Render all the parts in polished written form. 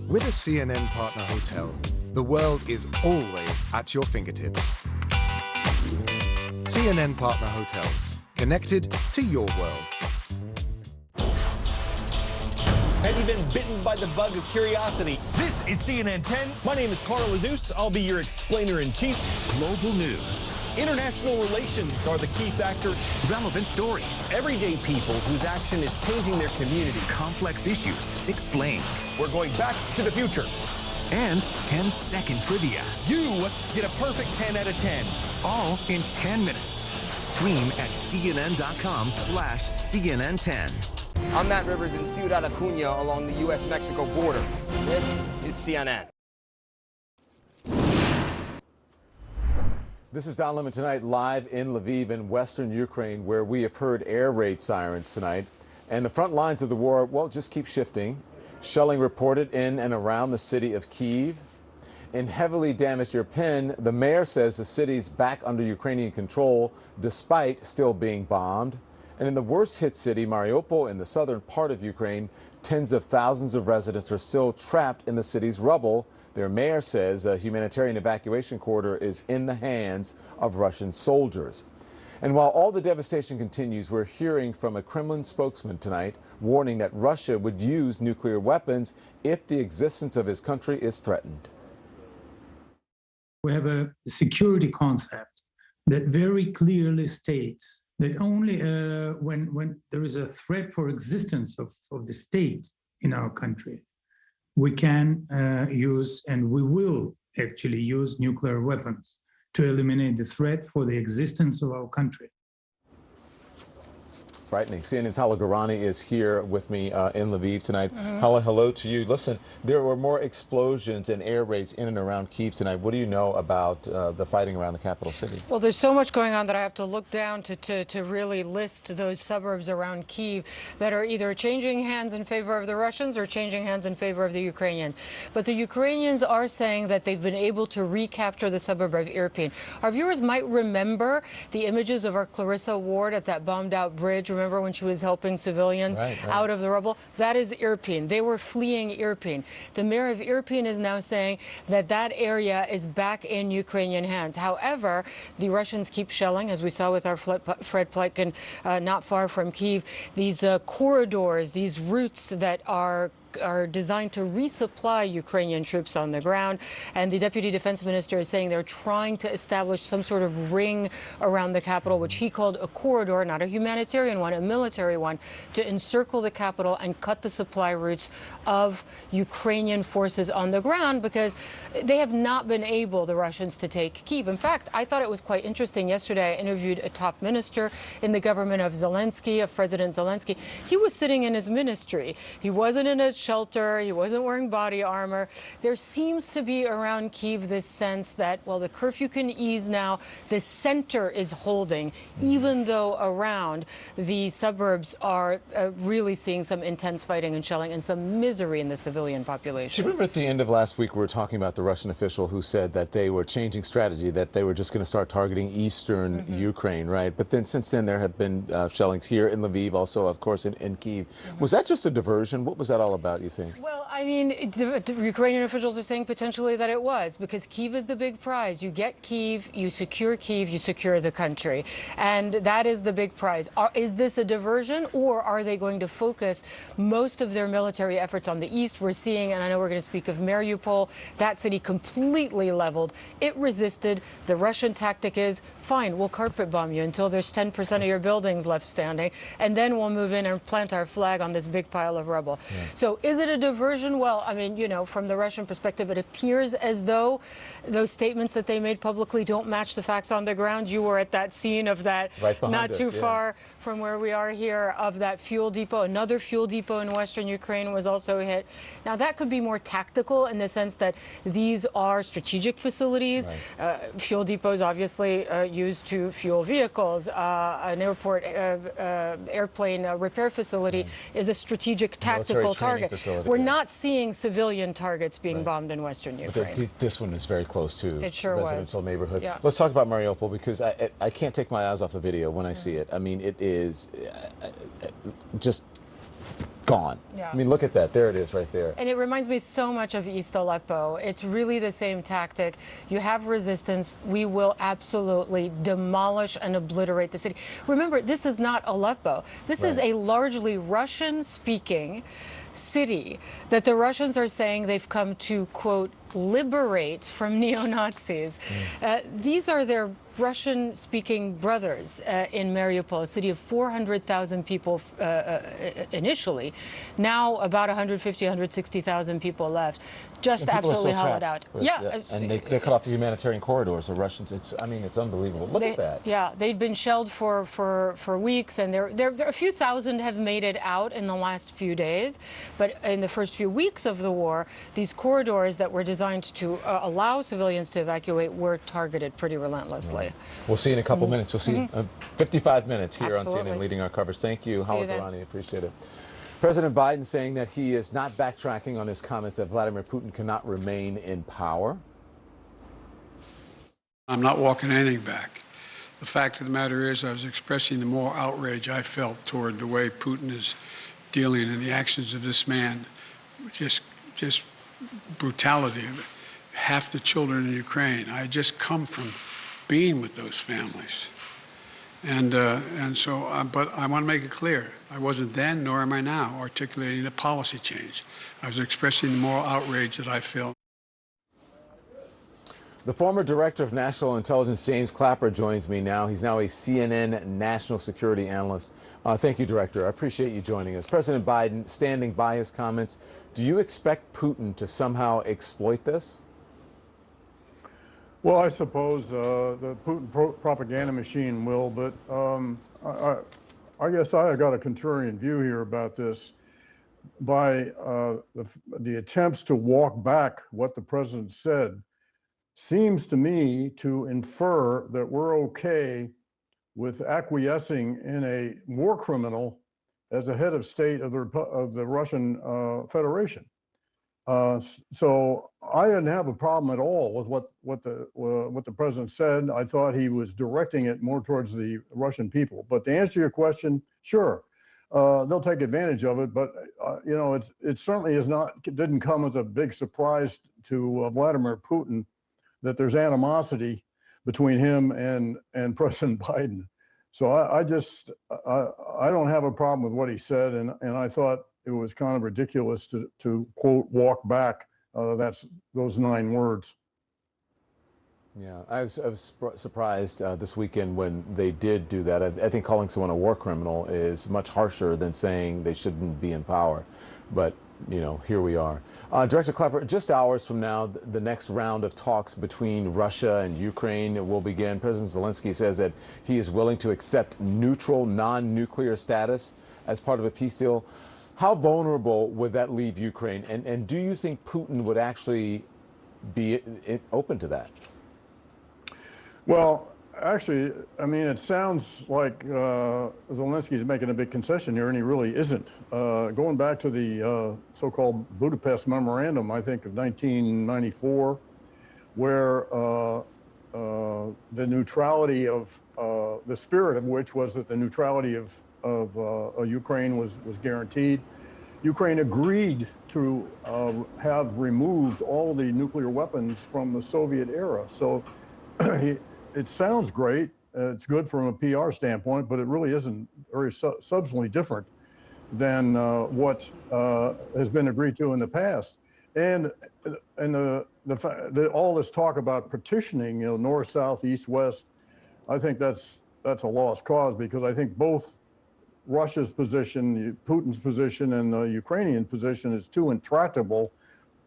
With a CNN partner hotel, the world is always at your fingertips. CNN partner hotels, connected to your world. Have you been bitten by the bug of curiosity? This is CNN 10. My name is Carl Azuz. I'll be your explainer-in-chief. Global news. International relations are the key factors. Relevant stories. Everyday people whose action is changing their community. Complex issues explained. We're going back to the future. And 10-second trivia. You get a perfect 10 out of 10. All in 10 minutes. Stream at CNN.com/CNN10. I'm Matt Rivers in Ciudad Acuña along the U.S.-Mexico border. This is CNN. This is Don Lemon tonight, live in Lviv in western Ukraine, where we have heard air raid sirens tonight. And the front lines of the war, well, just keep shifting. Shelling reported in and around the city of Kyiv. In heavily damaged Irpin, the mayor says the city's back under Ukrainian control, despite still being bombed. And in the worst hit city, Mariupol, in the southern part of Ukraine, tens of thousands of residents are still trapped in the city's rubble. Their mayor says a humanitarian evacuation corridor is in the hands of Russian soldiers. And while all the devastation continues, we're hearing from a Kremlin spokesman tonight warning that Russia would use nuclear weapons if the existence of his country is threatened. We have a security concept that very clearly states that only when there is a threat for existence of the state in our country, we can use, and we will actually use, nuclear weapons to eliminate the threat for the existence of our country. Frightening. CNN's Hala Garani is here with me in Lviv tonight. Hala, hello to you. Listen, there were more explosions and air raids in and around Kyiv tonight. What do you know about the fighting around the capital city? Well, there's so much going on that I have to look down to really list those suburbs around Kyiv that are either changing hands in favor of the Russians or changing hands in favor of the Ukrainians. But the Ukrainians are saying that they've been able to recapture the suburb of Irpin. Our viewers might remember the images of our Clarissa Ward at that bombed out bridge. Remember when she was helping civilians out of the rubble? That is Irpin. They were fleeing Irpin. The mayor of Irpin is now saying that that area is back in Ukrainian hands. However, the Russians keep shelling, as we saw with our Fred Pleitgen not far from Kyiv, these corridors, these routes that are designed to resupply Ukrainian troops on the ground. And the deputy defense minister is saying they're trying to establish some sort of ring around the capital, which he called a corridor, not a humanitarian one, a military one, to encircle the capital and cut the supply routes of Ukrainian forces on the ground, because they have not been able, the Russians, to take Kyiv. In fact, I thought it was quite interesting. Yesterday, I interviewed a top minister in the government of Zelensky, of President Zelensky. He was sitting in his ministry. He wasn't in a shelter. He wasn't wearing body armor. There seems to be around Kyiv this sense that, well, the curfew can ease now. The center is holding, even though around the suburbs are really seeing some intense fighting and shelling and some misery in the civilian population. Do you remember at the end of last week we were talking about the Russian official who said that they were changing strategy, that they were just going to start targeting eastern Ukraine, right? But then since then there have been shellings here in Lviv, also, of course, in Kyiv. Was that just a diversion? What was that all about, you think? Well, I mean, the Ukrainian officials are saying potentially that it was, because Kyiv is the big prize. You get Kyiv, you secure the country. And that is the big prize. Is this a diversion, or are they going to focus most of their military efforts on the east? We're seeing, and I know we're going to speak of Mariupol, that city completely leveled. It resisted. The Russian tactic is, fine, we'll carpet bomb you until there's 10% of your buildings left standing, and then we'll move in and plant our flag on this big pile of rubble. So is it a diversion? Well, I mean, you know, from the Russian perspective, it appears as though those statements that they made publicly don't match the facts on the ground. You were at that scene of that, not too far from where we are here, of that fuel depot. Another fuel depot in western Ukraine was also hit. Now, that could be more tactical in the sense that these are strategic facilities. Fuel depots obviously used to fuel vehicles. An airport airplane repair facility is a strategic tactical target. We're not seeing civilian targets being bombed in western Ukraine. But this one is very close to residential neighborhood. Let's talk about Mariupol, because I can't take my eyes off the video when I see it. I mean, it is just gone. Yeah. I mean, look at that. There it is right there. And it reminds me so much of East Aleppo. It's really the same tactic. You have resistance, we will absolutely demolish and obliterate the city. Remember, this is not Aleppo. This is a largely Russian-speaking city that the Russians are saying they've come to, quote, liberate from neo-Nazis. These are their Russian-speaking brothers in Mariupol, a city of 400,000 people initially. Now about 150, 160,000 people left. Just absolutely hollowed out. Yeah. And they cut off the humanitarian corridors. The Russians, I mean, it's unbelievable. Look at that. Yeah, they'd been shelled for weeks, and there a few thousand have made it out in the last few days. But in the first few weeks of the war, these corridors that were designed to allow civilians to evacuate were targeted pretty relentlessly. We'll see in a couple minutes. We'll see 55 minutes here on CNN leading our coverage. Thank you, Howard Durrani. Appreciate it. President Biden saying that he is not backtracking on his comments that Vladimir Putin cannot remain in power. I'm not walking anything back. The fact of the matter is I was expressing the moral outrage I felt toward the way Putin is dealing and the actions of this man. Just brutality of half the children in Ukraine. I just come from being with those families. And so, but I want to make it clear, I wasn't then, nor am I now, articulating a policy change. I was expressing the moral outrage that I felt. The former director of national intelligence, James Clapper, joins me now. He's now a CNN national security analyst. Thank you, Director. I appreciate you joining us. President Biden standing by his comments. Do you expect Putin to somehow exploit this? Well, I suppose the Putin propaganda machine will, but I guess I got a contrarian view here about this. By the attempts to walk back what the president said seems to me to infer that we're okay with acquiescing in a war criminal as a head of state of the Russian Federation. So I didn't have a problem at all with what the president said. I thought he was directing it more towards the Russian people. But to answer your question, sure, they'll take advantage of it. But you know, it certainly didn't come as a big surprise to Vladimir Putin that there's animosity between him and President Biden. So I don't have a problem with what he said, and I thought it was kind of ridiculous to quote walk back those 9 words. Yeah, I was surprised this weekend when they did do that. I think calling someone a war criminal is much harsher than saying they shouldn't be in power. But, you know, here we are. Director Clapper, just hours from now, the next round of talks between Russia and Ukraine will begin. President Zelensky says that he is willing to accept neutral, non-nuclear status as part of a peace deal. How vulnerable would that leave Ukraine? And do you think Putin would actually be open to that? Well, actually, I mean, it sounds like Zelensky's making a big concession here, and he really isn't. Going back to the so-called Budapest Memorandum, I think, of 1994, where the neutrality of, the spirit of which was that the neutrality of Ukraine was guaranteed. Ukraine agreed to have removed all the nuclear weapons from the Soviet era. So it sounds great. It's good from a PR standpoint, but it really isn't very substantially different than what has been agreed to in the past. And all this talk about partitioning, you know, north, south, east, west, I think that's a lost cause, because I think both Russia's position, Putin's position, and the Ukrainian position is too intractable,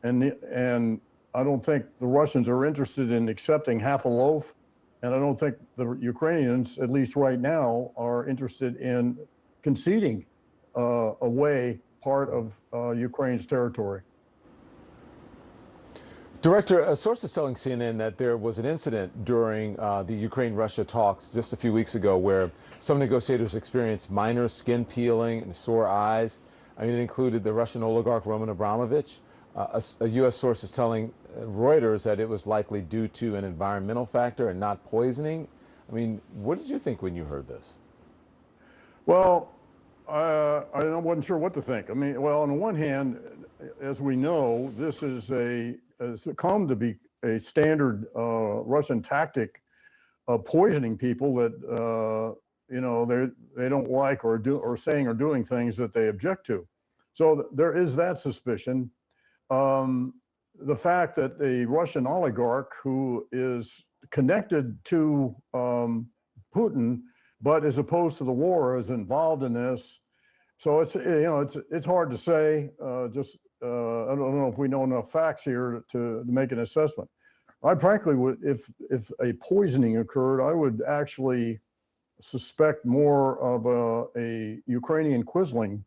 and I don't think the Russians are interested in accepting half a loaf, and I don't think the Ukrainians, at least right now, are interested in conceding away part of Ukraine's territory. Director, a source is telling CNN that there was an incident during the Ukraine-Russia talks just a few weeks ago where some negotiators experienced minor skin peeling and sore eyes. I mean, it included the Russian oligarch Roman Abramovich. A U.S. source is telling Reuters that it was likely due to an environmental factor and not poisoning. I mean, what did you think when you heard this? Well, wasn't sure what to think. I mean, well, on the one hand, as we know, this is has come to be a standard Russian tactic of poisoning people that they don't like or saying or doing things that they object to. So there is that suspicion. The fact that a Russian oligarch who is connected to Putin, but as opposed to the war, is involved in this. So it's hard to say. I don't know if we know enough facts here to make an assessment. I frankly would, if a poisoning occurred, I would actually suspect more of a Ukrainian Quisling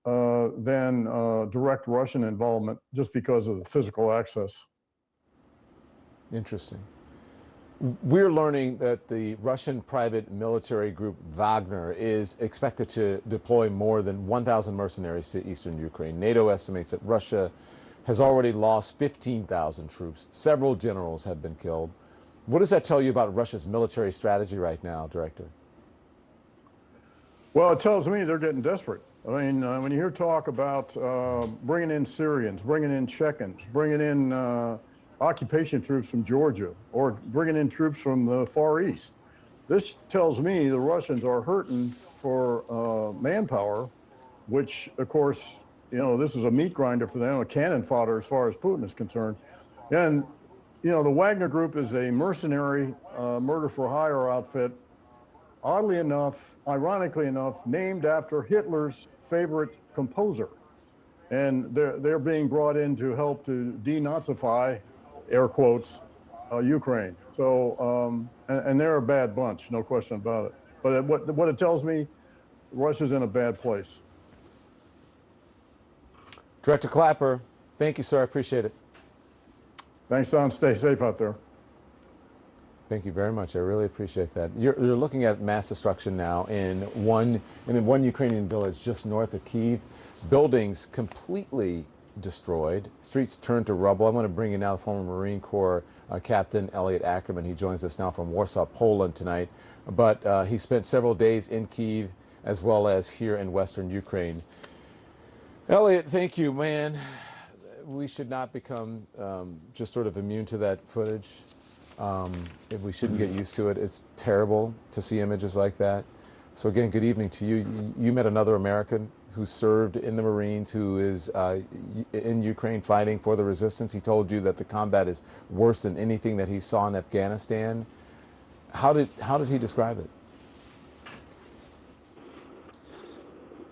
than direct Russian involvement, just because of the physical access. Interesting. We're learning that the Russian private military group Wagner is expected to deploy more than 1,000 mercenaries to eastern Ukraine. NATO estimates that Russia has already lost 15,000 troops. Several generals have been killed. What does that tell you about Russia's military strategy right now, Director? Well, it tells me they're getting desperate. I mean, when you hear talk about bringing in Syrians, bringing in Chechens, bringing in occupation troops from Georgia, or bringing in troops from the Far East, this tells me the Russians are hurting for manpower, which, of course, this is a meat grinder for them, a cannon fodder as far as Putin is concerned. And, the Wagner Group is a mercenary murder for hire outfit, oddly enough, ironically enough, named after Hitler's favorite composer. And they're being brought in to help to denazify, air quotes, Ukraine. So, and they're a bad bunch, no question about it. But what it tells me, Russia's in a bad place. Director Clapper, thank you, sir. I appreciate it. Thanks, Don. Stay safe out there. Thank you very much. I really appreciate that. You're looking at mass destruction now in one Ukrainian village just north of Kyiv. Buildings completely destroyed. Streets turned to rubble. I'm going to bring in now the former Marine Corps Captain Elliot Ackerman. He joins us now from Warsaw, Poland tonight. But he spent several days in Kyiv as well as here in Western Ukraine. Elliot, thank you, man. We should not become just sort of immune to that footage. If we shouldn't get used to it. It's terrible to see images like that. So again, good evening to you. You met another American who served in the Marines, who is in Ukraine fighting for the resistance. He told you that the combat is worse than anything that he saw in Afghanistan. How did he describe it?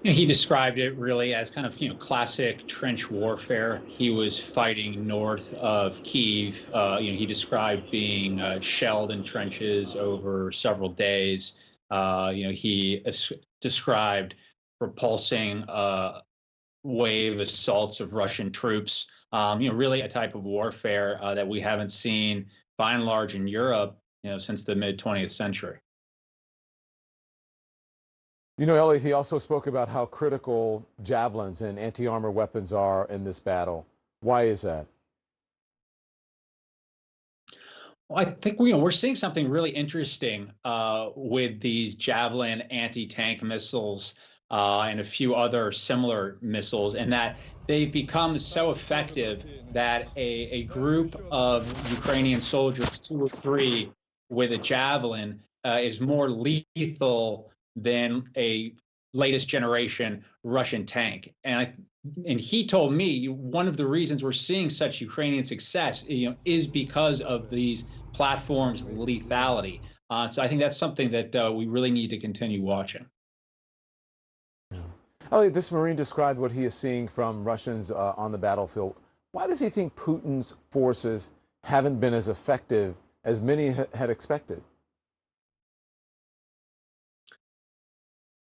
He described it really as kind of, classic trench warfare. He was fighting north of Kyiv. He described being shelled in trenches over several days. He described repulsing wave assaults of Russian troops. Really a type of warfare that we haven't seen by and large in Europe, since the mid 20th century. Elliot, he also spoke about how critical javelins and anti-armor weapons are in this battle. Why is that? Well, I think we're seeing something really interesting with these Javelin anti-tank missiles and a few other similar missiles, and that they've become so effective that a group of Ukrainian soldiers, 2 or 3, with a Javelin is more lethal than a latest generation Russian tank. And he told me one of the reasons we're seeing such Ukrainian success, is because of these platforms' lethality. So I think that's something that we really need to continue watching. Elliot, this Marine described what he is seeing from Russians on the battlefield. Why does he think Putin's forces haven't been as effective as many had expected?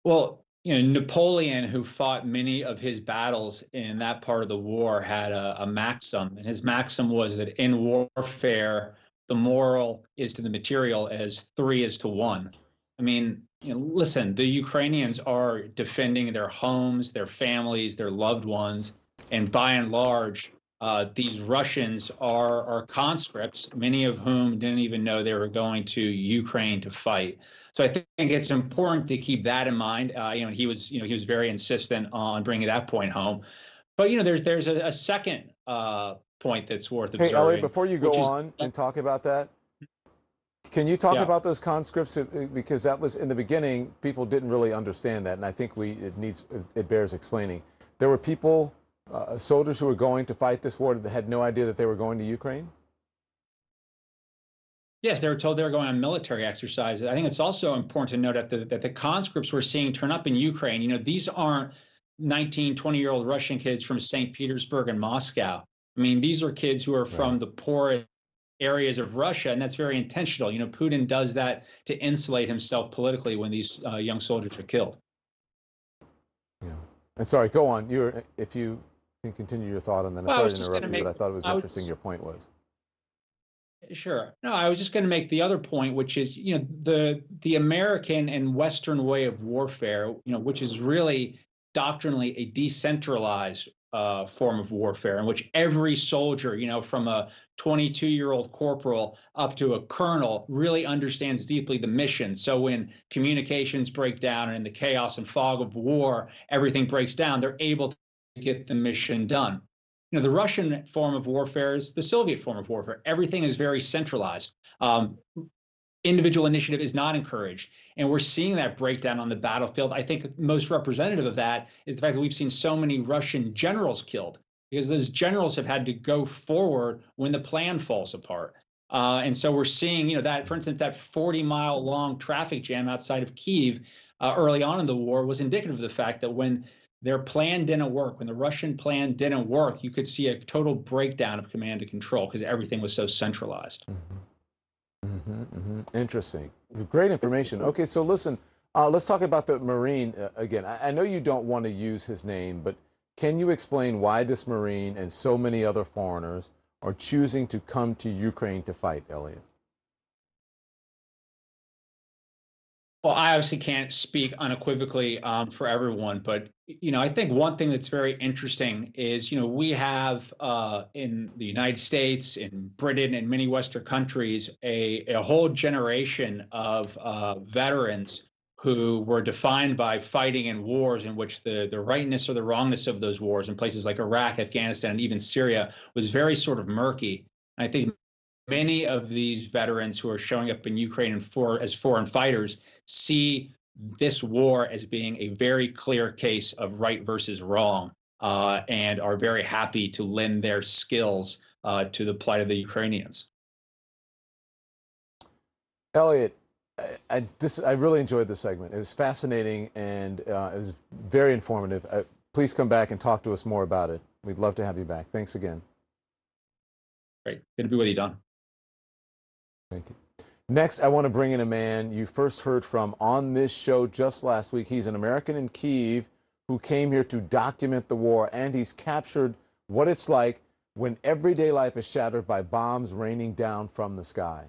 Well, Napoleon, who fought many of his battles in that part of the war, had a maxim, and his maxim was that in warfare, the moral is to the material as 3 is to 1. I mean, listen, the Ukrainians are defending their homes, their families, their loved ones, and by and large, these Russians are conscripts, many of whom didn't even know they were going to Ukraine to fight. So I think it's important to keep that in mind. He was very insistent on bringing that point home. But there's a second point that's worth observing. Hey, Elliot, before you go on and talk about that, can you talk about those conscripts? Because that was in the beginning, people didn't really understand that, and I think it bears explaining. There were people, soldiers who were going to fight this war that had no idea that they were going to Ukraine? Yes, they were told they were going on military exercises. I think it's also important to note that the conscripts we're seeing turn up in Ukraine, these aren't 19, 20-year-old Russian kids from St. Petersburg and Moscow. I mean, these are kids who are from the poorest areas of Russia, and that's very intentional. Putin does that to insulate himself politically when these young soldiers are killed. Yeah. And sorry, go on. If you can continue your thought on that. Sorry to interrupt you, but I thought it was interesting your point was. Sure. No, I was just going to make the other point, which is, the American and Western way of warfare, which is really doctrinally a decentralized form of warfare in which every soldier, from a 22-year-old corporal up to a colonel, really understands deeply the mission. So when communications break down and in the chaos and fog of war, everything breaks down, they're able to get the mission done. The Russian form of warfare is the Soviet form of warfare. Everything is very centralized. Individual initiative is not encouraged. And we're seeing that breakdown on the battlefield. I think most representative of that is the fact that we've seen so many Russian generals killed because those generals have had to go forward when the plan falls apart. And so we're seeing, that, for instance, that 40-mile long traffic jam outside of Kyiv early on in the war was indicative of the fact that when their plan didn't work, when the Russian plan didn't work, you could see a total breakdown of command and control because everything was so centralized. Interesting. Great information. Okay, so listen, let's talk about the Marine again. I know you don't want to use his name, but can you explain why this Marine and so many other foreigners are choosing to come to Ukraine to fight, Elliot? Well, I obviously can't speak unequivocally for everyone, but I think one thing that's very interesting is we have in the United States, in Britain, and many Western countries a whole generation of veterans who were defined by fighting in wars in which the rightness or the wrongness of those wars in places like Iraq, Afghanistan, and even Syria was very sort of murky. I think many of these veterans who are showing up in Ukraine as foreign fighters see this war as being a very clear case of right versus wrong, and are very happy to lend their skills to the plight of the Ukrainians. Elliot, I really enjoyed this segment. It was fascinating and it was very informative. Please come back and talk to us more about it. We'd love to have you back. Thanks again. Great. Good to be with you, Don. Thank you. Next, I want to bring in a man you first heard from on this show just last week. He's an American in Kyiv who came here to document the war, and he's captured what it's like when everyday life is shattered by bombs raining down from the sky.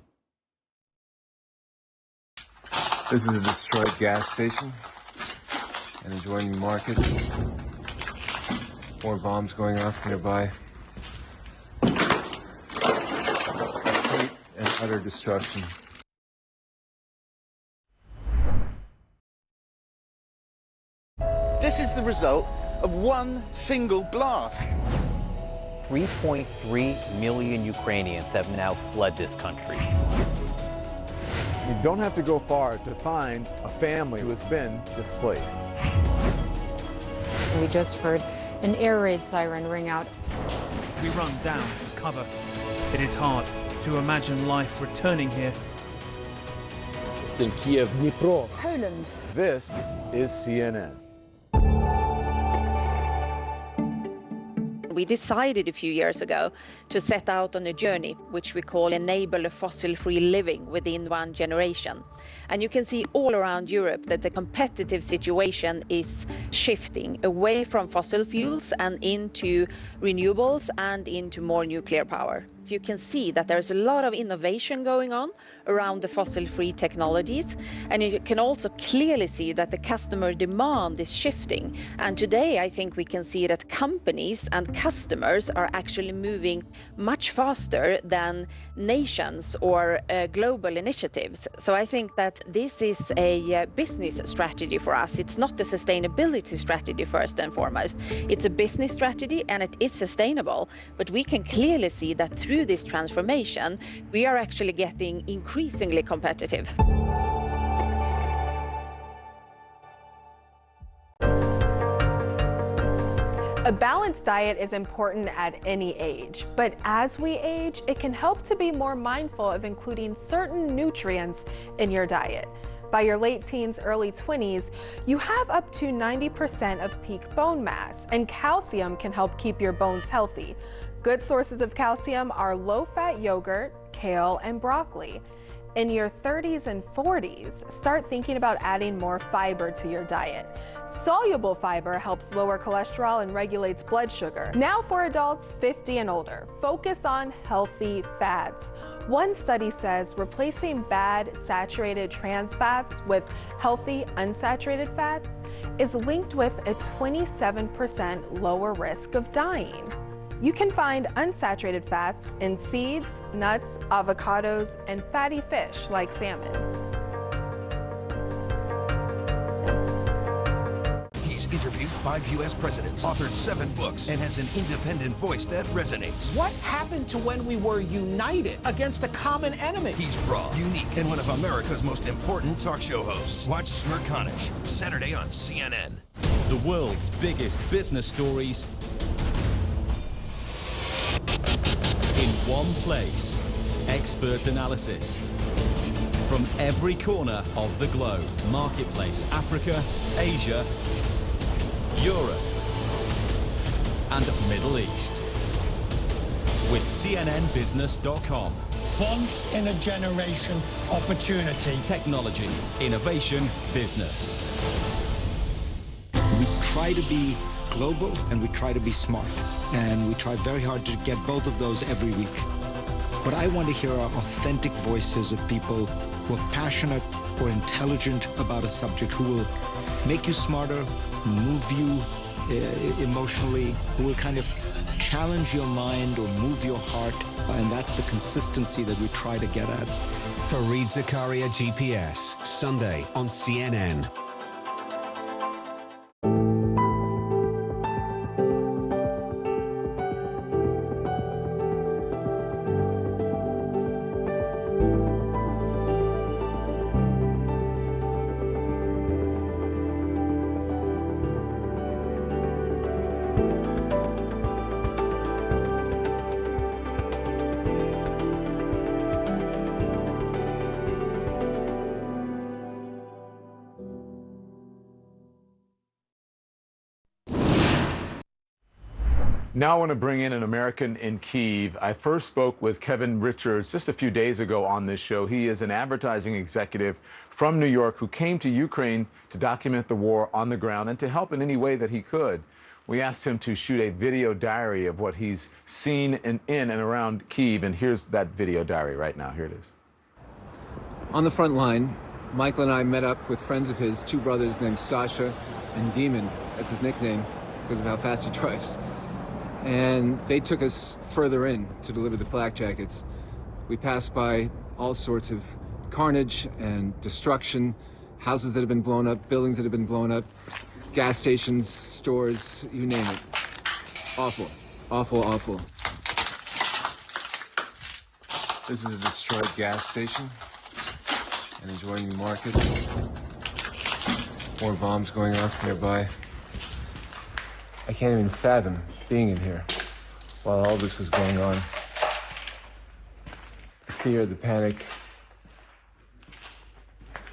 This is a destroyed gas station, an adjoining market. More bombs going off nearby. Complete and utter destruction. This is the result of one single blast. 3.3 million Ukrainians have now fled this country. You don't have to go far to find a family who has been displaced. We just heard an air raid siren ring out. We run down to cover. It is hard to imagine life returning here. In Kiev, Dnipro, Poland. This is CNN. We decided a few years ago to set out on a journey which we call Enable a Fossil-Free Living within one generation. And you can see all around Europe that the competitive situation is shifting away from fossil fuels and into renewables and into more nuclear power. So you can see that there's a lot of innovation going on around the fossil-free technologies, and you can also clearly see that the customer demand is shifting. And today I think we can see that companies and customers are actually moving much faster than nations or global initiatives. So I think that this is a business strategy for us. It's not a sustainability strategy first and foremost. It's a business strategy and it is sustainable. But we can clearly see that through this transformation, we are actually getting increasingly competitive. A balanced diet is important at any age, but as we age, it can help to be more mindful of including certain nutrients in your diet. By your late teens, early 20s, you have up to 90% of peak bone mass, and calcium can help keep your bones healthy. Good sources of calcium are low-fat yogurt, kale, and broccoli. In your 30s and 40s, start thinking about adding more fiber to your diet. Soluble fiber helps lower cholesterol and regulates blood sugar. Now for adults 50 and older, focus on healthy fats. One study says replacing bad saturated trans fats with healthy unsaturated fats is linked with a 27% lower risk of dying. You can find unsaturated fats in seeds, nuts, avocados, and fatty fish like salmon. He's interviewed 5 U.S. presidents, authored 7 books, and has an independent voice that resonates. What happened to when we were united against a common enemy? He's raw, unique, and one of America's most important talk show hosts. Watch Smerconish, Saturday on CNN. The world's biggest business stories in one place. Expert analysis from every corner of the globe. Marketplace, Africa, Asia, Europe, and Middle East. With CNNBusiness.com. Once in a generation opportunity. Technology, innovation, business. We try to be global and we try to be smart. And we try very hard to get both of those every week. But I want to hear our authentic voices of people who are passionate or intelligent about a subject, who will make you smarter, move you emotionally, who will kind of challenge your mind or move your heart. And that's the consistency that we try to get at. Fareed Zakaria GPS, Sunday on CNN. Now I want to bring in an American in Kyiv. I first spoke with Kevin Richards just a few days ago on this show. He is an advertising executive from New York who came to Ukraine to document the war on the ground and to help in any way that he could. We asked him to shoot a video diary of what he's seen in and around Kyiv, and here's that video diary right now. Here it is. On the front line, Michael and I met up with friends of his, 2 brothers named Sasha and Demon. That's his nickname because of how fast he drives. And they took us further in to deliver the flak jackets. We passed by all sorts of carnage and destruction, houses that have been blown up, buildings that have been blown up, gas stations, stores, you name it. Awful, awful, awful. This is a destroyed gas station, an adjoining market. More bombs going off nearby. I can't even fathom being in here while all this was going on. The fear, the panic.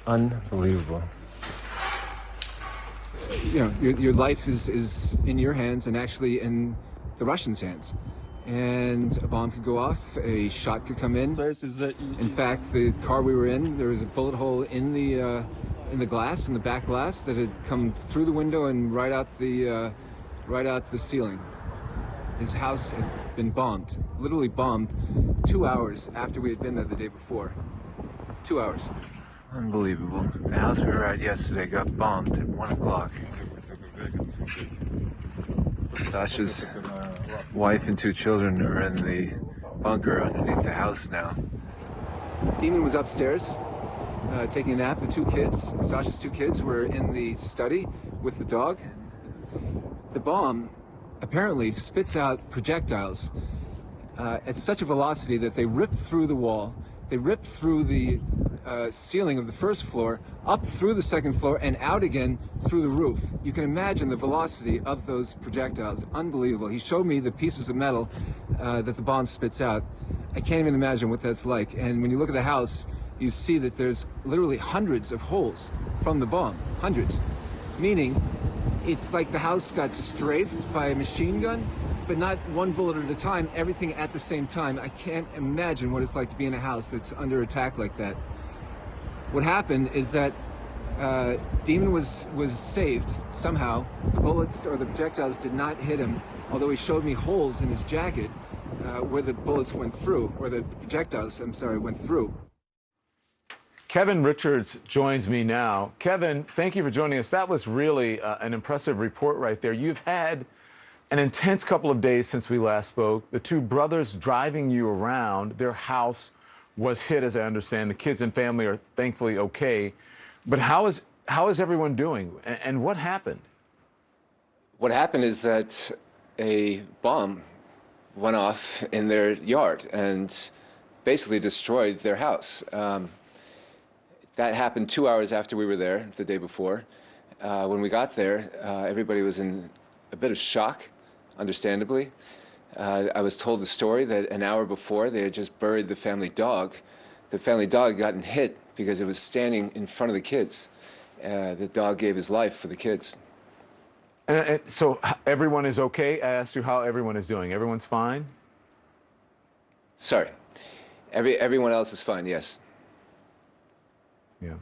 Unbelievable. You know, your life is in your hands and actually in the Russians' hands. and a bomb could go off, a shot could come in. In fact, the car we were in, there was a bullet hole in the glass, in the back glass, that had come through the window and right out the ceiling. His house had been bombed, literally bombed, 2 hours after we had been there the day before. 2 hours. Unbelievable. The house we were at yesterday got bombed at 1 o'clock. Sasha's wife and 2 children are in the bunker underneath the house now. Demon was upstairs, taking a nap. The 2 kids, Sasha's 2 kids, were in the study with the dog. The bomb apparently spits out projectiles at such a velocity that they rip through the wall, they rip through the ceiling of the first floor, up through the second floor, and out again through the roof. You can imagine the velocity of those projectiles. Unbelievable. He showed me the pieces of metal that the bomb spits out. I can't even imagine what that's like. And when you look at the house, you see that there's literally hundreds of holes from the bomb. Hundreds. Meaning, it's like the house got strafed by a machine gun, but not one bullet at a time, everything at the same time. I can't imagine what it's like to be in a house that's under attack like that. What happened is that Demon was saved somehow. The bullets or the projectiles did not hit him, although he showed me holes in his jacket where the bullets went through, or the projectiles, I'm sorry, went through. Kevin Richards joins me now. Kevin, thank you for joining us. That was really an impressive report right there. You've had an intense couple of days since we last spoke. The 2 brothers driving you around, their house was hit, as I understand. The kids and family are thankfully okay. But how is everyone doing, and what happened? What happened is that a bomb went off in their yard and basically destroyed their house. That happened 2 hours after we were there the day before. When we got there, everybody was in a bit of shock, understandably. I was told the story that an hour before they had just buried the family dog. The family dog had gotten hit because it was standing in front of the kids. The dog gave his life for the kids. And so everyone is okay? I asked you how everyone is doing. Everyone's fine? Sorry. Everyone else is fine, yes. Yeah.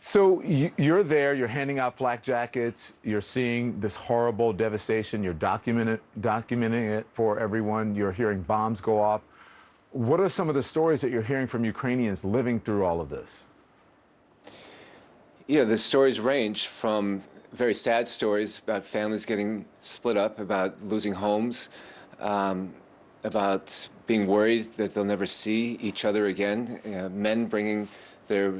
So you're there, you're handing out flak jackets, you're seeing this horrible devastation, you're documenting it for everyone, you're hearing bombs go off. What are some of the stories that you're hearing from Ukrainians living through all of this? Yeah, the stories range from very sad stories about families getting split up, about losing homes, about being worried that they'll never see each other again, men bringing their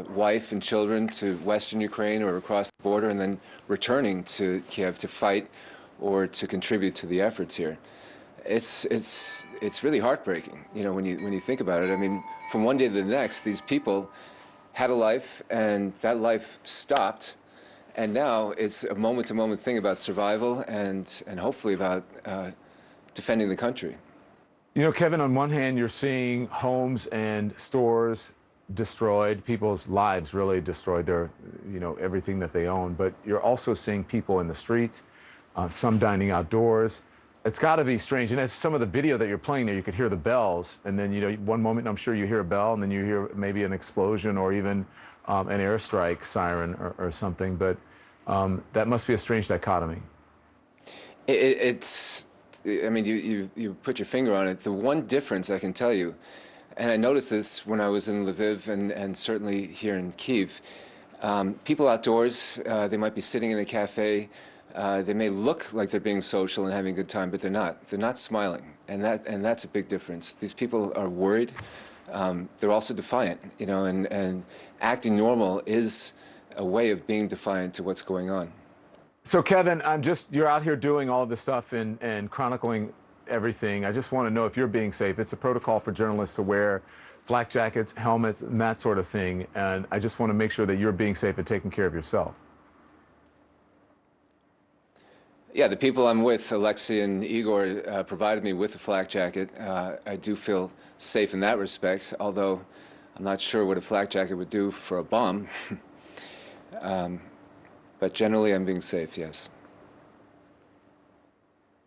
wife and children to Western Ukraine or across the border and then returning to Kiev to fight or to contribute to the efforts here. It's really heartbreaking, you know, when you think about it. I mean, from one day to the next, these people had a life and that life stopped, and now it's a moment-to-moment thing about survival and hopefully about defending the country. You know, Kevin, on one hand, you're seeing homes and stores destroyed, people's lives really destroyed, their, you know, everything that they own. But you're also seeing people in the streets, some dining outdoors. It's got to be strange. And as some of the video that you're playing there, you could hear the bells, and then, you know, one moment I'm sure you hear a bell, and then you hear maybe an explosion or even an airstrike siren or something. But that must be a strange dichotomy. It's. I mean, you put your finger on it. The one difference I can tell you, and I noticed this when I was in Lviv and certainly here in Kyiv, people outdoors, they might be sitting in a cafe, they may look like they're being social and having a good time, but they're not. They're not smiling, and that's a big difference. These people are worried. They're also defiant, you know, and acting normal is a way of being defiant to what's going on. So, Kevin, you're out here doing all this stuff and chronicling everything. I just want to know if you're being safe. It's a protocol for journalists to wear flak jackets, helmets, and that sort of thing. And I just want to make sure that you're being safe and taking care of yourself. Yeah, the people I'm with, Alexei and Igor, provided me with a flak jacket. I do feel safe in that respect, although I'm not sure what a flak jacket would do for a bomb. But generally, I'm being safe, yes.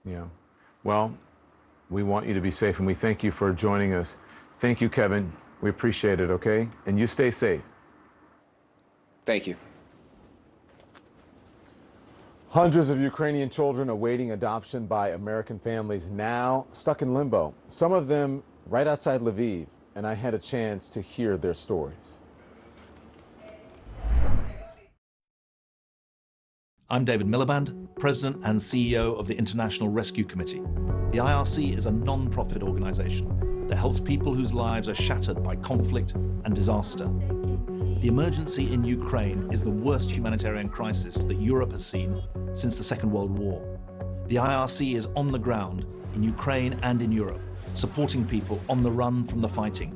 Yeah. Well, We want you to be safe, and we thank you for joining us. Thank you, Kevin. We appreciate it, okay? And you stay safe. Thank you. Hundreds of Ukrainian children awaiting adoption by American families now stuck in limbo, some of them right outside Lviv, and I had a chance to hear their stories. I'm David Miliband, President and CEO of the International Rescue Committee. The IRC is a non-profit organization that helps people whose lives are shattered by conflict and disaster. The emergency in Ukraine is the worst humanitarian crisis that Europe has seen since the Second World War. The IRC is on the ground in Ukraine and in Europe, supporting people on the run from the fighting.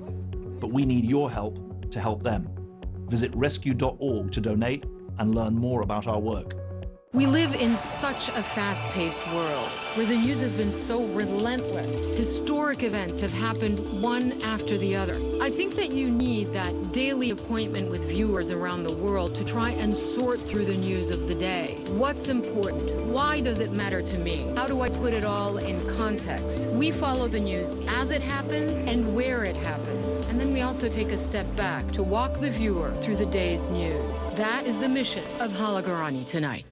But we need your help to help them. Visit rescue.org to donate and learn more about our work. We live in such a fast-paced world where the news has been so relentless. Historic events have happened one after the other. I think that you need that daily appointment with viewers around the world to try and sort through the news of the day. What's important? Why does it matter to me? How do I put it all in context? We follow the news as it happens and where it happens. And then we also take a step back to walk the viewer through the day's news. That is the mission of Hala Garani Tonight.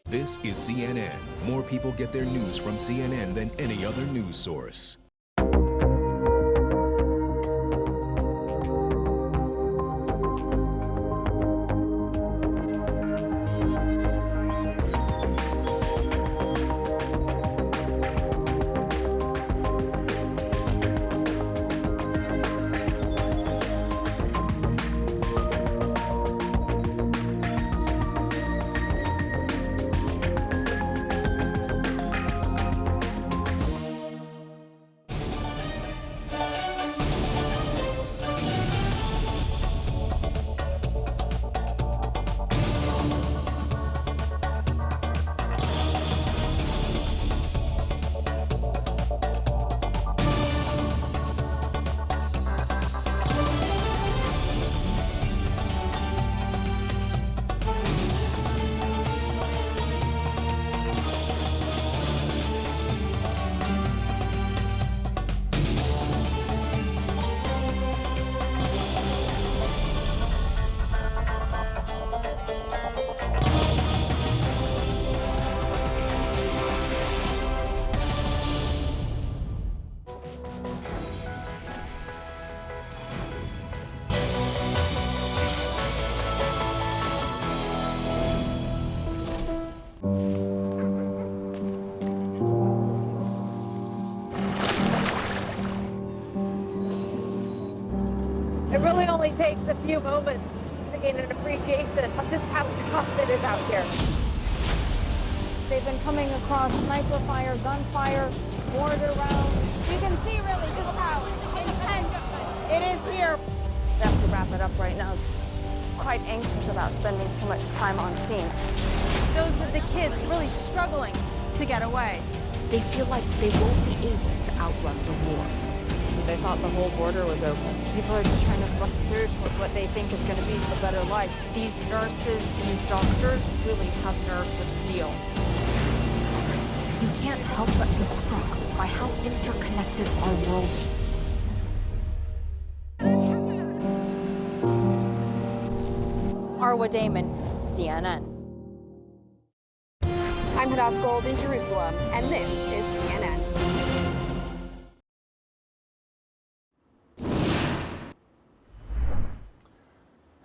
This is CNN. More people get their news from CNN than any other news source. It really only takes a few moments to gain an appreciation of just how tough it is out here. They've been coming across sniper fire, gunfire, mortar rounds. You can see really just how intense it is here. We have to wrap it up right now. Quite anxious about spending too much time on scene. Those with the kids really struggling to get away. They feel like they won't be able to outrun the war. They thought the whole border was open. People are just trying to bust through towards what they think is going to be a better life. These nurses, these doctors really have nerves of steel. You can't help but be struck by how interconnected our world is. Arwa Damon, CNN. I'm Hadas Gold in Jerusalem, and this is CNN.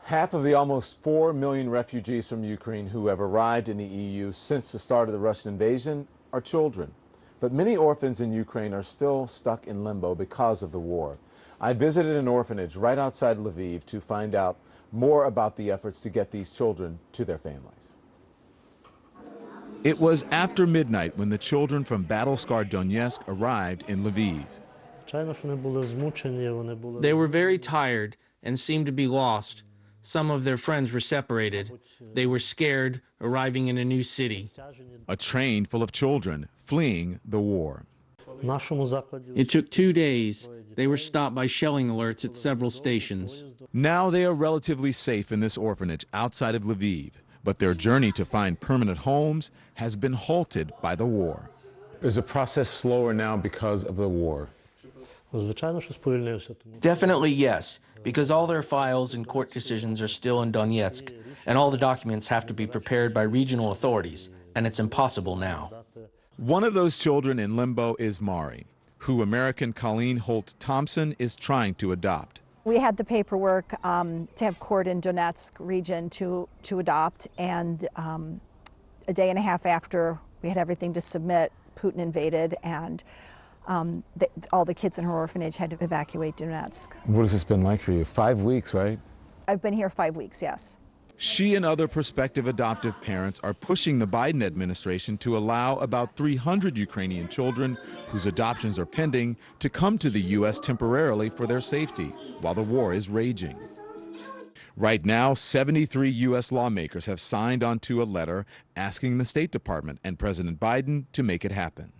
Half of the almost 4 million refugees from Ukraine who have arrived in the EU since the start of the Russian invasion are children. But many orphans in Ukraine are still stuck in limbo because of the war. I visited an orphanage right outside Lviv to find out more about the efforts to get these children to their families. It was after midnight when the children from battle-scarred Donetsk arrived in Lviv. They were very tired and seemed to be lost. Some of their friends were separated. They were scared, arriving in a new city. A train full of children fleeing the war. It took 2 days. They were stopped by shelling alerts at several stations. Now they are relatively safe in this orphanage outside of Lviv, but their journey to find permanent homes has been halted by the war. Is the process slower now because of the war? Definitely yes, because all their files and court decisions are still in Donetsk, and all the documents have to be prepared by regional authorities, and it's impossible now. One of those children in limbo is Mari, who American Colleen Holt Thompson is trying to adopt. We had the paperwork to have court in Donetsk region to adopt, and a day and a half after we had everything to submit, Putin invaded, and all the kids in her orphanage had to evacuate Donetsk. What has this been like for you? 5 weeks, right? I've been here 5 weeks, yes. She and other prospective adoptive parents are pushing the Biden administration to allow about 300 Ukrainian children whose adoptions are pending to come to the U.S. temporarily for their safety while the war is raging. Right now, 73 U.S. lawmakers have signed onto a letter asking the State Department and President Biden to make it happen.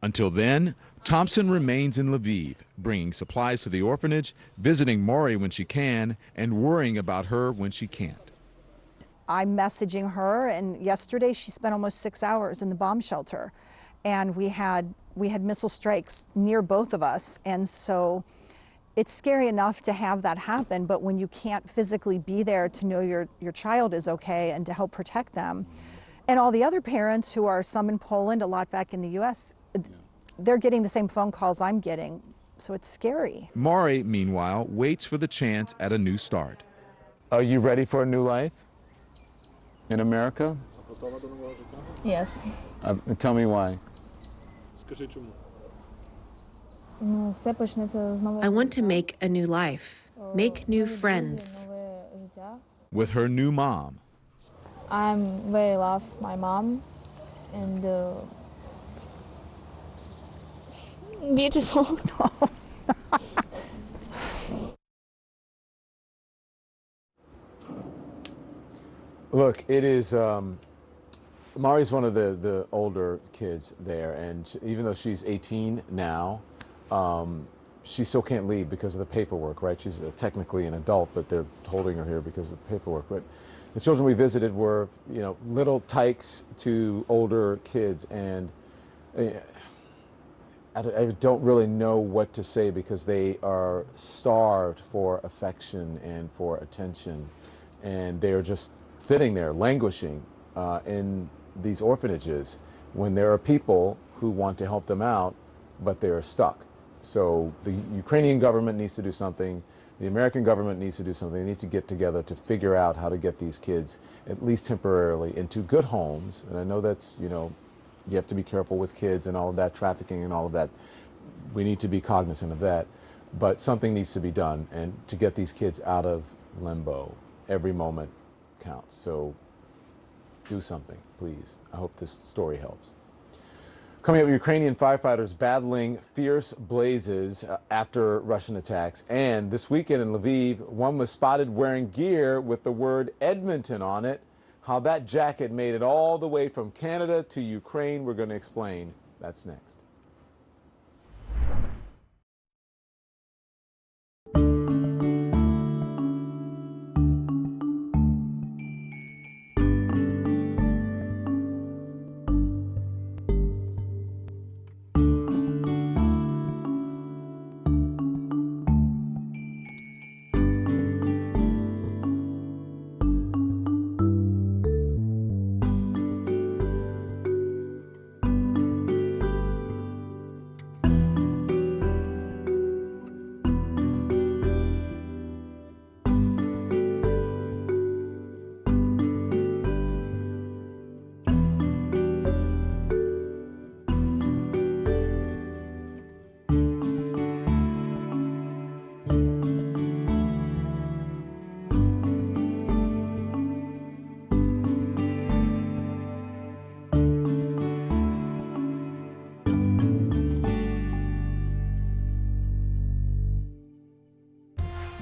Until then, Thompson remains in Lviv, bringing supplies to the orphanage, visiting Maury when she can, and worrying about her when she can't. I'm messaging her, and yesterday she spent almost 6 hours in the bomb shelter, and we had missile strikes near both of us, and so it's scary enough to have that happen, but when you can't physically be there to know your child is okay and to help protect them, and all the other parents who are, some in Poland, a lot back in the U.S., they're getting the same phone calls I'm getting, so it's scary. Maury, meanwhile, waits for the chance at a new start. Are you ready for a new life in America? Yes. Tell me why. I want to make a new life, make new friends. With her new mom. I very love my mom, and beautiful. Look, it is, Mari's one of the older kids there, and even though she's 18 now, she still can't leave because of the paperwork, right? She's technically an adult, but they're holding her here because of the paperwork. But the children we visited were, you know, little tykes to older kids, and I don't really know what to say because they are starved for affection and for attention, and they're just sitting there languishing in these orphanages when there are people who want to help them out, but they're stuck. So the Ukrainian government needs to do something. The American government needs to do something. They need to get together to figure out how to get these kids, at least temporarily, into good homes. And I know that's, you know, you have to be careful with kids and all of that, trafficking and all of that. We need to be cognizant of that. But something needs to be done, and to get these kids out of limbo. Every moment counts. So do something, please. I hope this story helps. Coming up, Ukrainian firefighters battling fierce blazes after Russian attacks. And this weekend in Lviv, one was spotted wearing gear with the word Edmonton on it. How that jacket made it all the way from Canada to Ukraine, we're going to explain. That's next.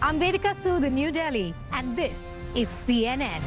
I'm Vedika Sood in New Delhi, and this is CNN.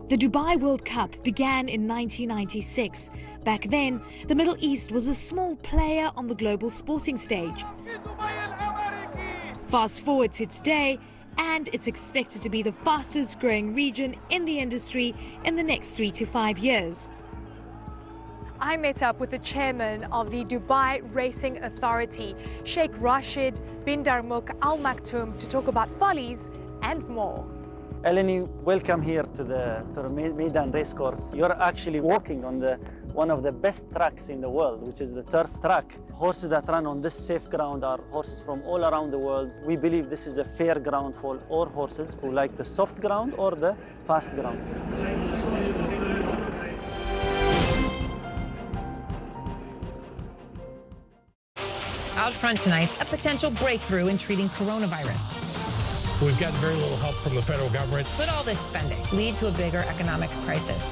The Dubai World Cup began in 1996. Back then, the Middle East was a small player on the global sporting stage. Fast forward to today, and it's expected to be the fastest growing region in the industry in the next 3 to 5 years. I met up with the chairman of the Dubai Racing Authority, Sheikh Rashid bin Darmouk Al Maktoum, to talk about Follies and more. Eleni, welcome here to the Meydan Racecourse. You're actually walking on one of the best tracks in the world, which is the turf track. Horses that run on this safe ground are horses from all around the world. We believe this is a fair ground for all horses who like the soft ground or the fast ground. Out front tonight, a potential breakthrough in treating coronavirus. We've gotten very little help from the federal government. Could all this spending lead to a bigger economic crisis?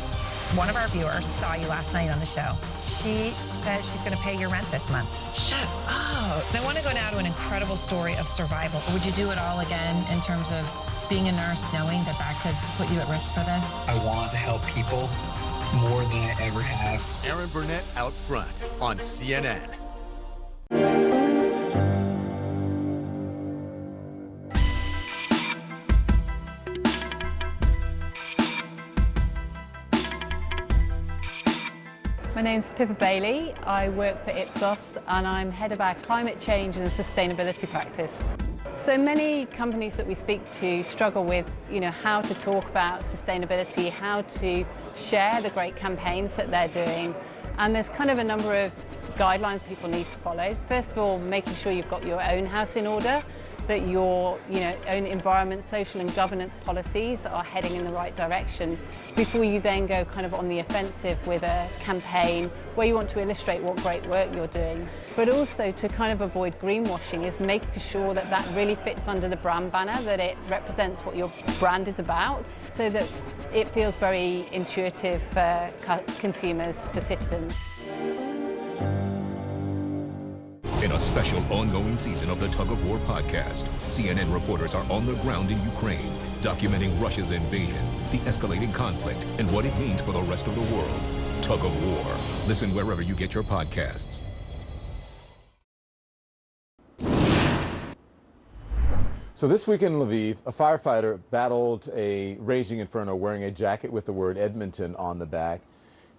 One of our viewers saw you last night on the show. She says she's going to pay your rent this month. Shut up. I want to go now to an incredible story of survival. Would you do it all again in terms of being a nurse, knowing that that could put you at risk for this? I want to help people more than I ever have. Erin Burnett out front on CNN. My name's Pippa Bailey. I work for Ipsos and I'm head of our climate change and sustainability practice. So many companies that we speak to struggle with, how to talk about sustainability, how to share the great campaigns that they're doing. And there's kind of a number of guidelines people need to follow. First of all, making sure you've got your own house in order, that your own environment, social and governance policies are heading in the right direction before you then go kind of on the offensive with a campaign where you want to illustrate what great work you're doing. But also to kind of avoid greenwashing is making sure that that really fits under the brand banner, that it represents what your brand is about, so that it feels very intuitive for consumers, for citizens. In a special ongoing season of the Tug of War podcast, CNN reporters are on the ground in Ukraine, documenting Russia's invasion, the escalating conflict, and what it means for the rest of the world. Tug of War. Listen wherever you get your podcasts. So this week in Lviv, a firefighter battled a raging inferno wearing a jacket with the word Edmonton on the back.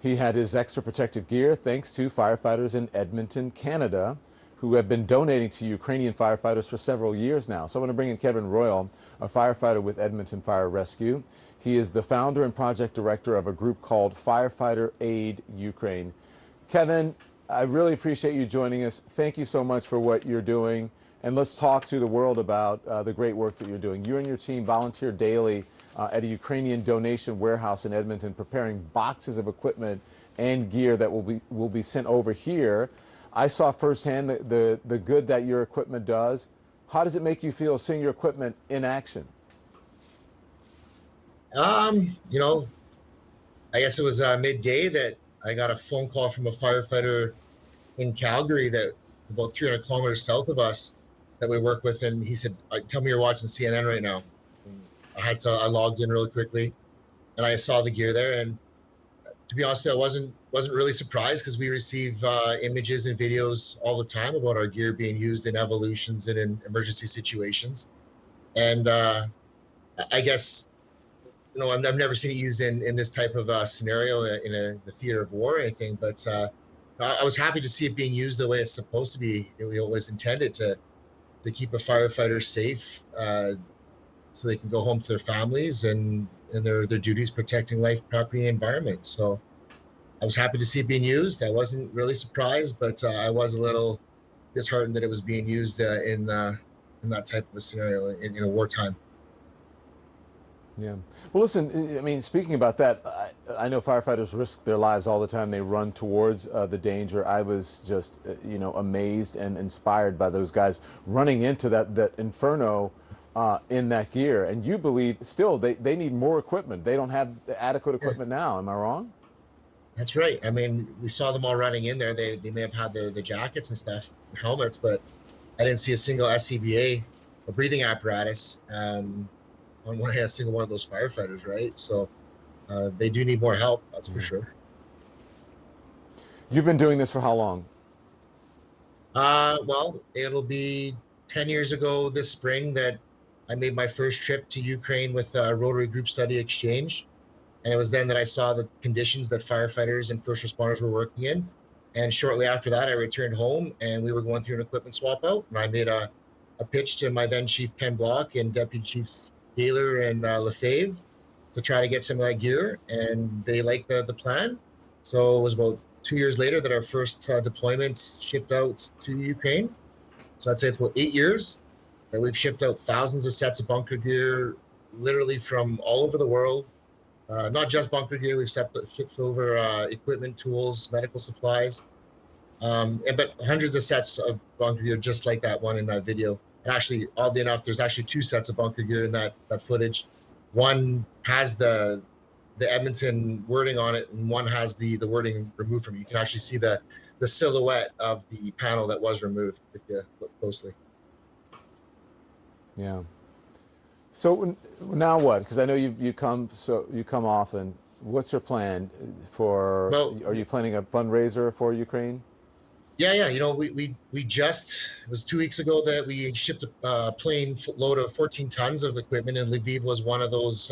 He had his extra protective gear thanks to firefighters in Edmonton, Canada, who have been donating to Ukrainian firefighters for several years now. So I want to bring in Kevin Royal, a firefighter with Edmonton Fire Rescue. He is the founder and project director of a group called Firefighter Aid Ukraine. Kevin, I really appreciate you joining us. Thank you so much for what you're doing. And let's talk to the world about the great work that you're doing. You and your team volunteer daily at a Ukrainian donation warehouse in Edmonton, preparing boxes of equipment and gear that will be sent over here. I saw firsthand the good that your equipment does. How does it make you feel seeing your equipment in action? I guess it was midday that I got a phone call from a firefighter in Calgary that about 300 kilometers south of us that we work with, and he said, "Tell me you're watching CNN right now." And I logged in really quickly, and I saw the gear there, and to be honest, I wasn't really surprised because we receive images and videos all the time about our gear being used in evolutions and in emergency situations. And I guess no, I've never seen it used in this type of scenario in the theater of war or anything. But I was happy to see it being used the way it's supposed to be. It was intended to keep a firefighter safe, so they can go home to their families and their duties protecting life, property, and environment. So I was happy to see it being used. I wasn't really surprised, but I was a little disheartened that it was being used in that type of a scenario in a wartime. Yeah. Well, listen, I mean, speaking about that, I know firefighters risk their lives all the time. They run towards the danger. I was just, amazed and inspired by those guys running into that inferno in that gear. And you believe still they need more equipment. They don't have the adequate equipment now. Am I wrong? That's right. I mean, we saw them all running in there. They may have had the jackets and stuff, helmets, but I didn't see a single SCBA or breathing apparatus on a single one of those firefighters, right? So they do need more help, that's for sure. You've been doing this for how long? Well, it'll be 10 years ago this spring that I made my first trip to Ukraine with Rotary Group Study Exchange. And it was then that I saw the conditions that firefighters and first responders were working in. And shortly after that, I returned home and we were going through an equipment swap out. And I made a pitch to my then Chief Ken Block and Deputy Chiefs Gaylor and Lefebvre to try to get some of that gear. And they liked the plan. So it was about 2 years later that our first deployments shipped out to Ukraine. So I'd say it's about 8 years that we've shipped out thousands of sets of bunker gear, literally from all over the world. Not just bunker gear, we've shipped over equipment, tools, medical supplies, but hundreds of sets of bunker gear just like that one in that video. And actually, oddly enough, there's actually 2 sets of bunker gear in that footage. One has the Edmonton wording on it, and one has the wording removed from it. You can actually see the silhouette of the panel that was removed if you look closely. Yeah. So now what? Because I know you come often. What's your plan for? Well, are you planning a fundraiser for Ukraine? Yeah. We just, it was 2 weeks ago that we shipped a plane load of 14 tons of equipment, and Lviv was one of those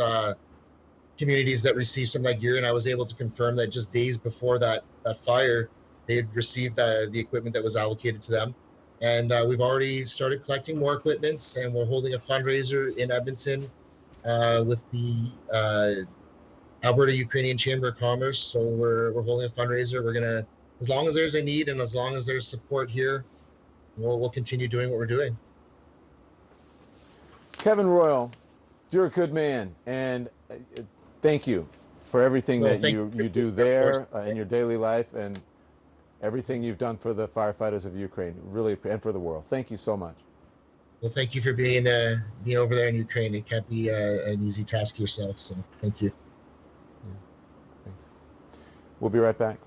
communities that received some of that gear. And I was able to confirm that just days before that fire, they had received the equipment that was allocated to them. And we've already started collecting more equipment, and we're holding a fundraiser in Edmonton with the Alberta Ukrainian Chamber of Commerce. So we're holding a fundraiser. We're gonna, as long as there's a need and as long as there's support here, we'll continue doing what we're doing. Kevin Royal, you're a good man, and thank you for everything that you do there in your daily life and everything you've done for the firefighters of Ukraine, really, and for the world. Thank you so much. Well, thank you for being over there in Ukraine. It can't be an easy task yourself, so thank you. Yeah, thanks. We'll be right back.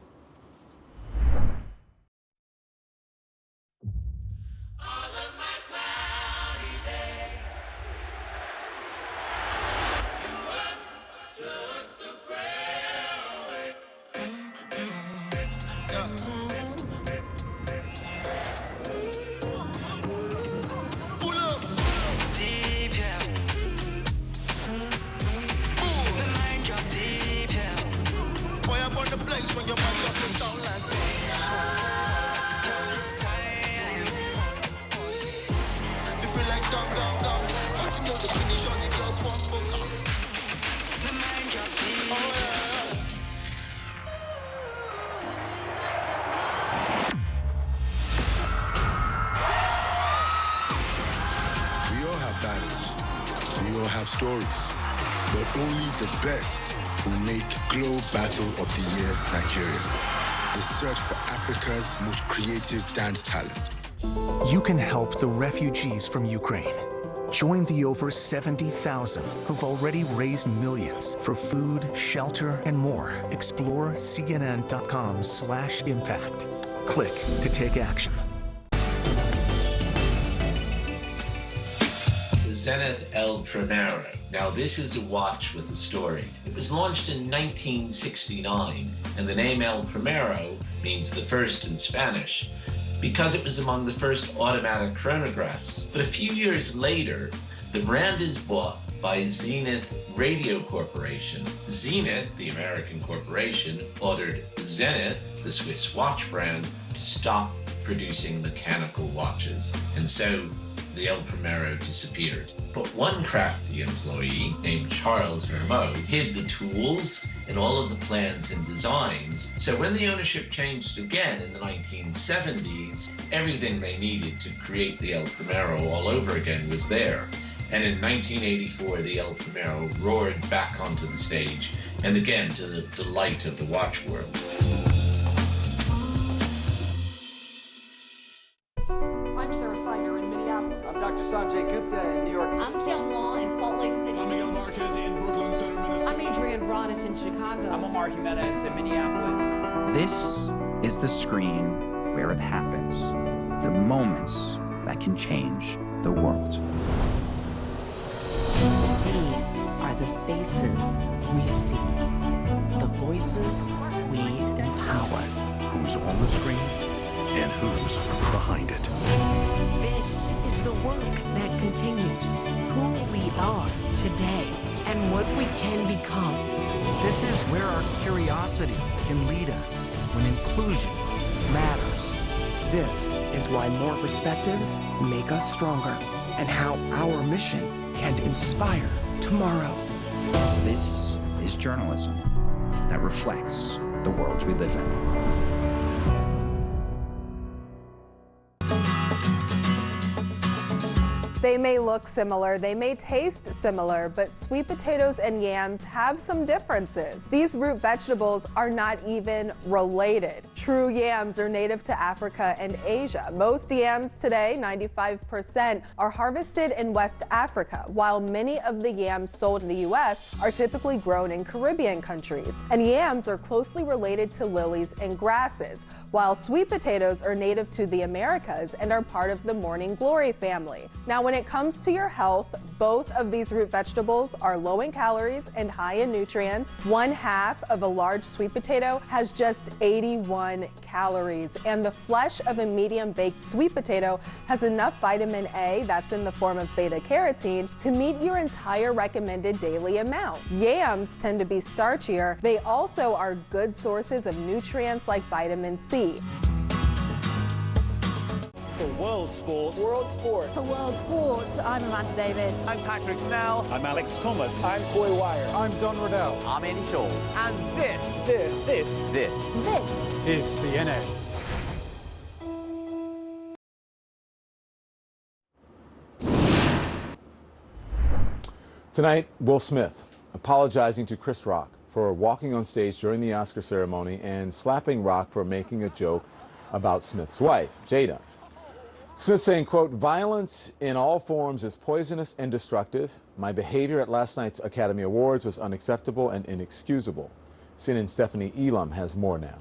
Stories, but only the best will make Globe Battle of the Year Nigeria. The search for Africa's most creative dance talent. You can help the refugees from Ukraine. Join the over 70,000 who've already raised millions for food, shelter, and more. Explore cnn.com/impact. Click to take action. The Zenith El Primero. Now this is a watch with a story. It was launched in 1969, and the name El Primero means the first in Spanish, because it was among the first automatic chronographs. But a few years later, the brand is bought by Zenith Radio Corporation. Zenith, the American corporation, ordered Zenith, the Swiss watch brand, to stop producing mechanical watches, and so the El Primero disappeared. But one crafty employee named Charles Vermeau hid the tools and all of the plans and designs, so when the ownership changed again in the 1970s, everything they needed to create the El Primero all over again was there. And in 1984, the El Primero roared back onto the stage, and again to the delight of the watch world. I'm Sarah Seidner in Minneapolis. I'm Dr. Sanjay Gupta in New York. I'm Kyon Law in Salt Lake City. I'm Miguel Marquez in Brooklyn Center, Minnesota. I'm Adrienne Broadus in Chicago. I'm Omar Jimenez in Minneapolis. This is the screen where it happens. The moments that can change the world. These are the faces we see, the voices we empower. Who's on the screen and who's behind it. This is the work that continues, who we are today and what we can become. This is where our curiosity can lead us when inclusion matters. This is why more perspectives make us stronger and how our mission can inspire tomorrow. This is journalism that reflects the world we live in. They may look similar, they may taste similar, but sweet potatoes and yams have some differences. These root vegetables are not even related. True yams are native to Africa and Asia. Most yams today, 95%, are harvested in West Africa, while many of the yams sold in the U.S. are typically grown in Caribbean countries. And yams are closely related to lilies and grasses, while sweet potatoes are native to the Americas and are part of the morning glory family. Now, when it comes to your health, both of these root vegetables are low in calories and high in nutrients. 1/2 of a large sweet potato has just 81 calories, and the flesh of a medium-baked sweet potato has enough vitamin A, that's in the form of beta-carotene, to meet your entire recommended daily amount. Yams tend to be starchier. They also are good sources of nutrients like vitamin C. For World Sport. World Sport. For World Sport, I'm Amanda Davis. I'm Patrick Snell. I'm Alex Thomas. I'm Coy Wire. I'm Don Riddell. I'm Andy Shaw. And this is CNN. Tonight, Will Smith apologizing to Chris Rock for walking on stage during the Oscar ceremony and slapping Rock for making a joke about Smith's wife, Jada. Smith saying, quote, "Violence in all forms is poisonous and destructive. My behavior at last night's Academy Awards was unacceptable and inexcusable." CNN's Stephanie Elam has more now.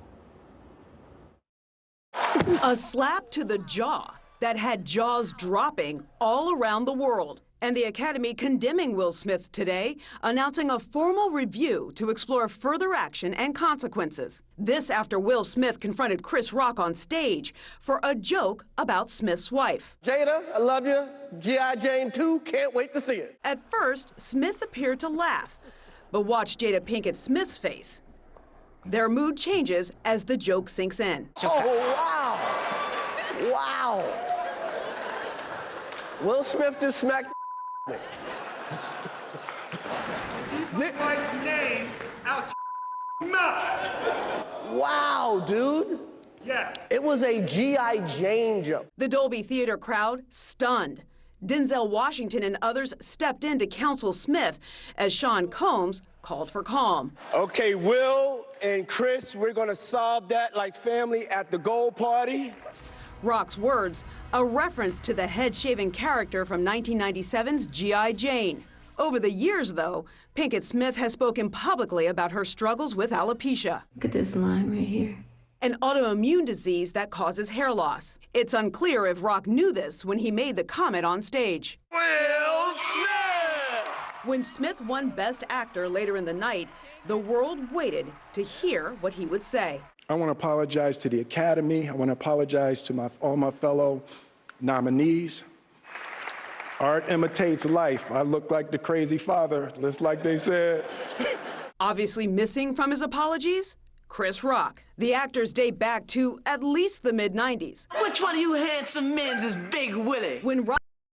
A slap to the jaw that had jaws dropping all around the world. And the Academy condemning Will Smith today, announcing a formal review to explore further action and consequences. This after Will Smith confronted Chris Rock on stage for a joke about Smith's wife. Jada, I love you. G.I. Jane 2, can't wait to see it. At first, Smith appeared to laugh, but watch Jada Pinkett Smith's face. Their mood changes as the joke sinks in. Oh, wow. Wow. Will Smith just smacked me. Keep my wife's name out your mouth. Wow, dude. Yes. It was a G.I. Jane joke. The Dolby Theater crowd stunned. Denzel Washington and others stepped in to counsel Smith as Sean Combs called for calm. Okay, Will and Chris, we're gonna solve that like family at the gold party. Rock's words, a reference to the head-shaven character from 1997's G.I. Jane. Over the years, though, Pinkett Smith has spoken publicly about her struggles with alopecia. Look at this line right here. An autoimmune disease that causes hair loss. It's unclear if Rock knew this when he made the comment on stage. Will Smith! When Smith won Best Actor later in the night, the world waited to hear what he would say. I want to apologize to the Academy. I want to apologize to all my fellow nominees. Art imitates life. I look like the crazy father, just like they said. Obviously missing from his apologies, Chris Rock. The actors date back to at least the mid-90s. Which one of you handsome men is Big Willie? When Rock